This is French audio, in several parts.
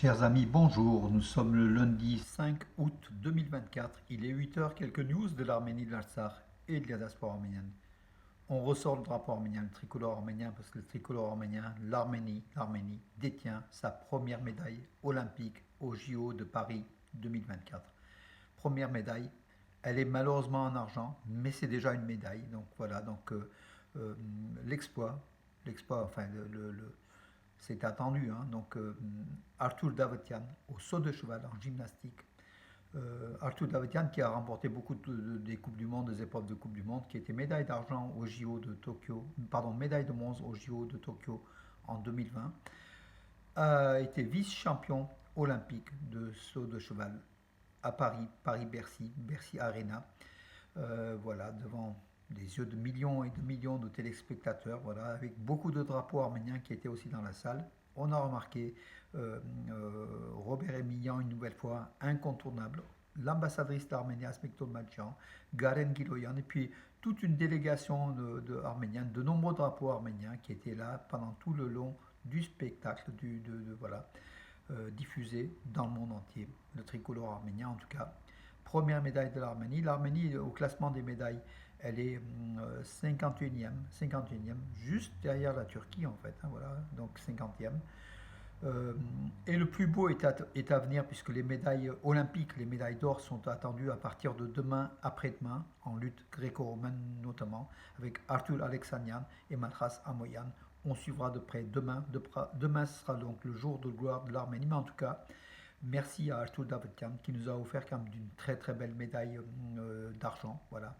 Chers amis, bonjour. Nous sommes le lundi 5 août 2024. Il est 8 heures. Quelques news de l'Arménie, de l'Artsakh et de la diaspora arménienne. On ressort le drapeau arménien, le tricolore arménien, parce que le tricolore arménien, l'Arménie détient sa première médaille olympique aux JO de Paris 2024. Première médaille. Elle est malheureusement en argent, mais c'est déjà une médaille. Donc voilà, euh, l'exploit, enfin c'est attendu. Hein. Arthur Davetian au saut de cheval en gymnastique. Arthur Davetian qui a remporté beaucoup des Coupes du Monde, des épreuves de Coupe du Monde, qui était médaille d'argent au JO de Tokyo, pardon, médaille de bronze au JO de Tokyo en 2020, a été vice-champion olympique de saut de cheval à Paris, Paris-Bercy, Bercy Arena, voilà, devant des yeux de millions et de millions de téléspectateurs, voilà, avec beaucoup de drapeaux arméniens qui étaient aussi dans la salle. On a remarqué Robert Emilian une nouvelle fois, incontournable, l'ambassadrice d'Arménie Asmek Tolmadjian, Garen Giloyan, et puis toute une délégation arméniens, de nombreux drapeaux arméniens qui étaient là pendant tout le long du spectacle, voilà, diffusé dans le monde entier. Le tricolore arménien en tout cas. Première médaille de l'Arménie. L'Arménie, au classement des médailles, elle est 51e, juste derrière la Turquie en fait. Hein, voilà, donc 50e. Et le plus beau est à venir puisque les médailles olympiques, les médailles d'or sont attendues à partir de demain, après-demain, en lutte gréco-romaine notamment, avec Arthur Alexanian et Malchas Amoyan. On suivra de près demain. Demain sera donc le jour de gloire de l'Arménie, mais en tout cas, merci à Arthur Davetian qui nous a offert quand même une très très belle médaille d'argent. Voilà.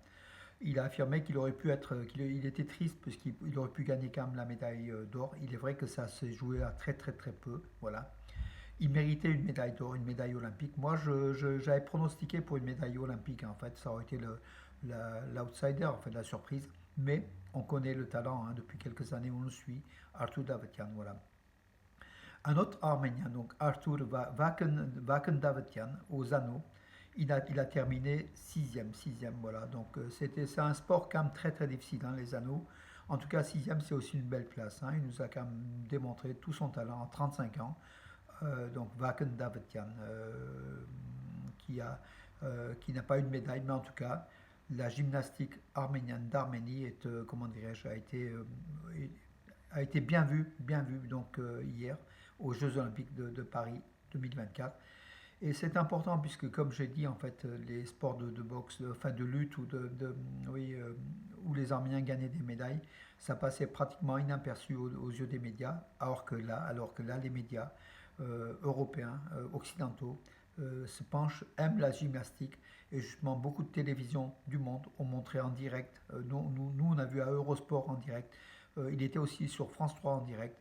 Il a affirmé qu'il était triste puisqu'il aurait pu gagner quand même la médaille d'or. Il est vrai que ça s'est joué à très très très peu. Voilà. Il méritait une médaille d'or, une médaille olympique. Moi, j'avais pronostiqué pour une médaille olympique. En fait, ça aurait été l'outsider, en fait, la surprise. Mais on connaît le talent. Hein, depuis quelques années, on le suit. Arthur Davetian, voilà. Un autre Arménien, donc Arthur Vaken Davetian, aux anneaux, il a terminé sixième, voilà. Donc c'est un sport quand même très très difficile, hein, les anneaux. En tout cas, sixième, c'est aussi une belle place. Hein. Il nous a quand même démontré tout son talent en 35 ans. Donc Vaken Davetian, qui n'a pas eu de médaille, mais en tout cas, la gymnastique arménienne d'Arménie comment dirais-je, a été bien vu donc hier aux Jeux Olympiques de Paris 2024. Et c'est important puisque, comme j'ai dit, en fait, les sports de boxe, enfin de lutte oui, où les Arméniens gagnaient des médailles, ça passait pratiquement inaperçu aux yeux des médias, alors que là, les médias européens, occidentaux, aiment la gymnastique et justement beaucoup de télévisions du monde ont montré en direct. Nous, on a vu à Eurosport en direct. Il était aussi sur France 3 en direct.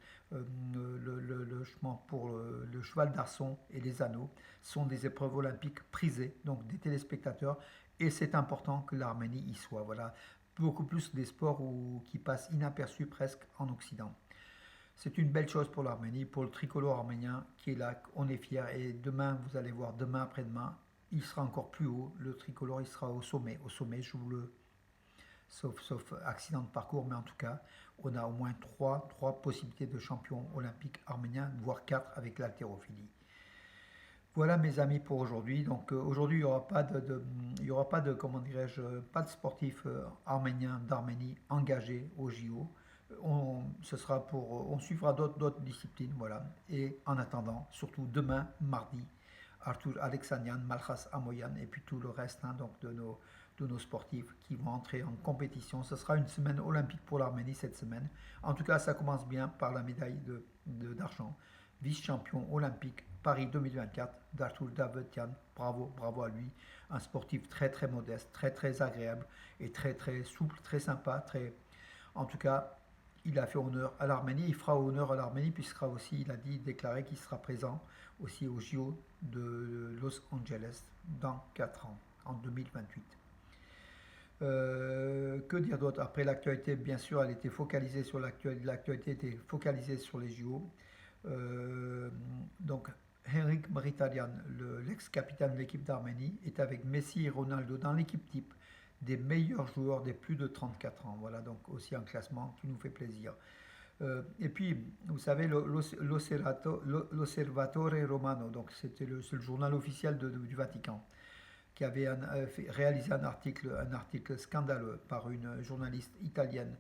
Pour le cheval d'arçon et les anneaux sont des épreuves olympiques prisées, donc des téléspectateurs, et c'est important que l'Arménie y soit. Voilà, beaucoup plus des sports qui passent inaperçus presque en Occident. C'est une belle chose pour l'Arménie, pour le tricolore arménien qui est là, on est fiers. Et demain, vous allez voir, demain après-demain, il sera encore plus haut. Le tricolore, il sera au sommet. Au sommet, je vous le. Sauf accident de parcours, mais en tout cas, on a au moins trois possibilités de champion olympique arménien, voire quatre avec l'haltérophilie. Voilà mes amis pour aujourd'hui. Donc aujourd'hui il y aura pas de comment dirais-je, pas de sportifs arméniens d'Arménie engagés au JO. On suivra d'autres disciplines, voilà. Et en attendant, surtout demain, mardi, Arthur Alexanian, Malchas Amoyan et puis tout le reste, hein, donc de nos sportifs qui vont entrer en compétition. Ce sera une semaine olympique pour l'Arménie cette semaine. En tout cas, ça commence bien par la médaille d'argent. Vice-champion olympique Paris 2024 d'Arthur Davetian. Bravo, bravo à lui. Un sportif très très modeste, très très agréable et très très souple, très sympa. En tout cas, il a fait honneur à l'Arménie. Il fera honneur à l'Arménie puisqu'il sera aussi, il a déclaré qu'il sera présent aussi au JO de Los Angeles dans 4 ans, en 2028. Que dire d'autre? Après l'actualité, bien sûr, elle était focalisée sur l'actualité était focalisée sur les JO. Donc, Henrik Mkhitaryan, l'ex-capitaine de l'équipe d'Arménie, est avec Messi et Ronaldo dans l'équipe type des meilleurs joueurs des plus de 34 ans. Voilà, donc aussi un classement qui nous fait plaisir. Et puis, vous savez, l'Osservatore Romano, donc c'est le journal officiel du Vatican, qui avait réalisé un article scandaleux par une journaliste italienne,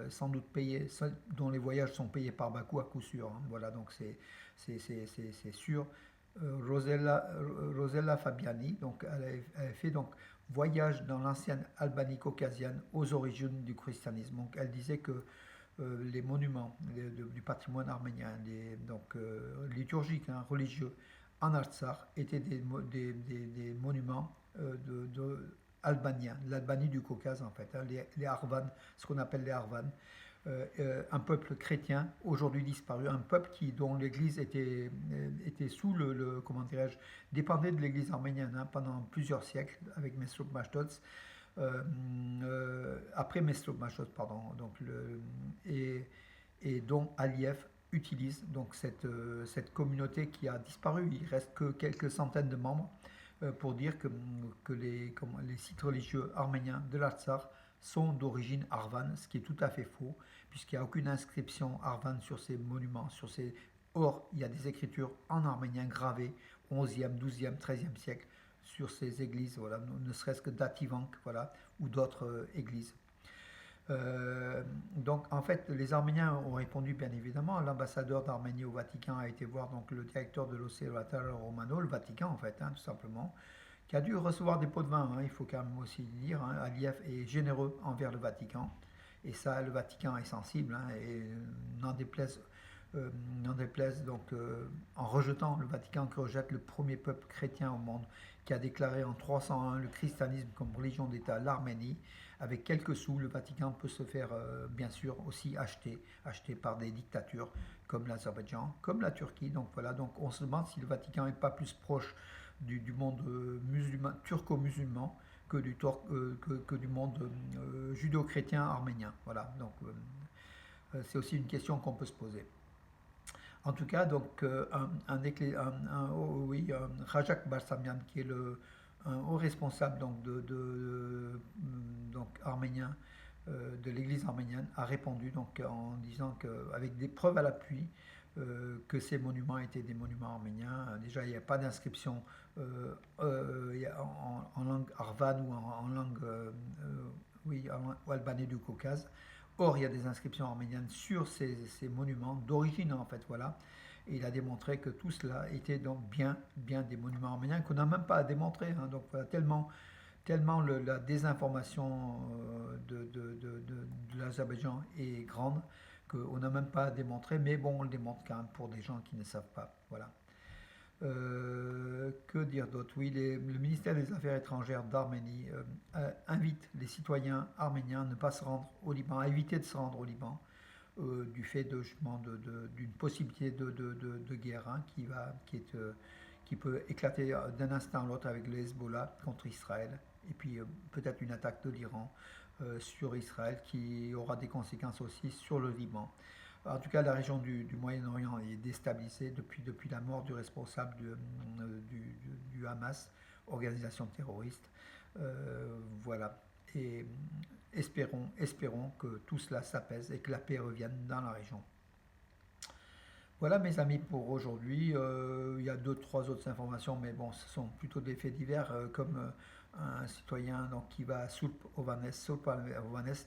sans doute payée, dont les voyages sont payés par Bakou à coup sûr, hein. Voilà, donc c'est sûr. Rosella Fabiani, donc elle a fait donc voyage dans l'ancienne Albanie caucasienne aux origines du christianisme. Donc elle disait que les monuments du patrimoine arménien, donc liturgiques, hein, religieux, en Artsakh étaient des monuments albaniens, l'Albanie du Caucase en fait, hein, les Arvanes, ce qu'on appelle les Arvanes, un peuple chrétien aujourd'hui disparu, un peuple dont l'Église était sous comment dirais-je, dépendait de l'Église arménienne, hein, pendant plusieurs siècles avec Mesrop Mashtots, après Mesrop Mashtots, pardon, et dont Aliyev utilise donc cette communauté qui a disparu. Il reste que quelques centaines de membres, pour dire que les sites religieux arméniens de l'Artsakh sont d'origine arvane, ce qui est tout à fait faux, puisqu'il n'y a aucune inscription arvane sur ces monuments. Or, il y a des écritures en arménien gravées au XIe, XIIe, XIIIe siècle sur ces églises, voilà, ne serait-ce que d'Ativank, voilà, ou d'autres églises. Donc en fait, les Arméniens ont répondu bien évidemment. L'ambassadeur d'Arménie au Vatican a été voir donc le directeur de l'Osservatore Romano, le Vatican en fait, hein, tout simplement, qui a dû recevoir des pots de vin, hein, il faut quand même aussi le dire, hein. Aliyev est généreux envers le Vatican, et ça, le Vatican est sensible, hein, et n'en déplaise, donc en rejetant le Vatican qui rejette le premier peuple chrétien au monde, qui a déclaré en 301 le christianisme comme religion d'État, l'Arménie. Avec quelques sous, le Vatican peut se faire bien sûr aussi acheter par des dictatures comme l'Azerbaïdjan, comme la Turquie. Donc voilà, donc on se demande si le Vatican n'est pas plus proche du monde musulman, turco-musulman, que du monde judo-chrétien arménien. Voilà, donc c'est aussi une question qu'on peut se poser. En tout cas, donc, oui, Rajak Barsamian, qui est un haut responsable donc, donc, arménien, de l'église arménienne, a répondu donc, en disant qu'avec des preuves à l'appui, que ces monuments étaient des monuments arméniens. Déjà, il n'y a pas d'inscription en langue arvane ou en langue oui, en albanais du Caucase. Or, il y a des inscriptions arméniennes sur ces monuments d'origine, en fait, voilà. Et il a démontré que tout cela était donc bien des monuments arméniens qu'on n'a même pas à démontrer, hein. Donc voilà, tellement la désinformation de l'Azerbaïdjan est grande qu'on n'a même pas à démontrer, mais bon, on le démontre quand même pour des gens qui ne savent pas. Voilà. Que dire d'autre? Oui, le ministère des Affaires étrangères d'Arménie invite les citoyens arméniens à ne pas se rendre au Liban, à éviter de se rendre au Liban, du fait d'une possibilité de guerre, hein, qui peut éclater d'un instant à l'autre avec le Hezbollah contre Israël, et puis peut-être une attaque de l'Iran sur Israël qui aura des conséquences aussi sur le Liban. En tout cas, la région du Moyen-Orient est déstabilisée depuis la mort du responsable du Hamas, organisation terroriste. Voilà. Et espérons que tout cela s'apaise et que la paix revienne dans la région. Voilà mes amis pour aujourd'hui. Il y a deux, trois autres informations, mais bon, ce sont plutôt des faits divers, comme un citoyen donc, qui va à Sulp Ovanes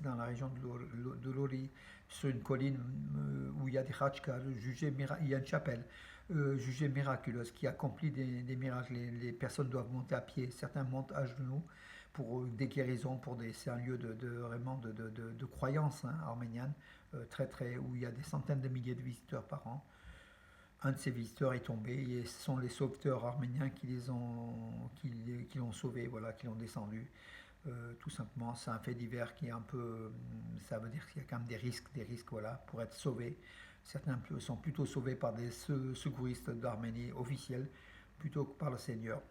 dans la région de Lori, sur une colline où il y a des Khachkars, il y a une chapelle jugée miraculeuse qui accomplit des miracles. Les personnes doivent monter à pied, certains montent à genoux pour des guérisons, c'est un lieu vraiment de croyance, hein, arménienne, où il y a des centaines de milliers de visiteurs par an. Un de ces visiteurs est tombé et ce sont les sauveteurs arméniens qui l'ont sauvé, voilà, qui l'ont descendu. Tout simplement, c'est un fait divers qui est un peu, ça veut dire qu'il y a quand même des risques, voilà, pour être sauvés. Certains sont plutôt sauvés par des secouristes d'Arménie officiels plutôt que par le Seigneur.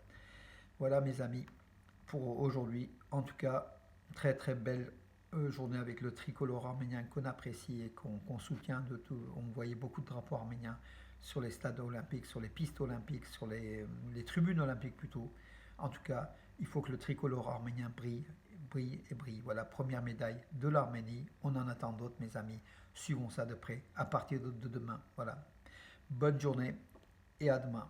Voilà mes amis pour aujourd'hui. En tout cas, très très belle journée avec le tricolore arménien qu'on apprécie et qu'on soutient de tout. On voyait beaucoup de drapeaux arméniens sur les stades olympiques, sur les pistes olympiques, sur les tribunes olympiques plutôt. En tout cas, il faut que le tricolore arménien brille. Voilà, première médaille de l'Arménie. On en attend d'autres, mes amis. suivons ça de près à partir de demain. Voilà. Bonne journée et à demain.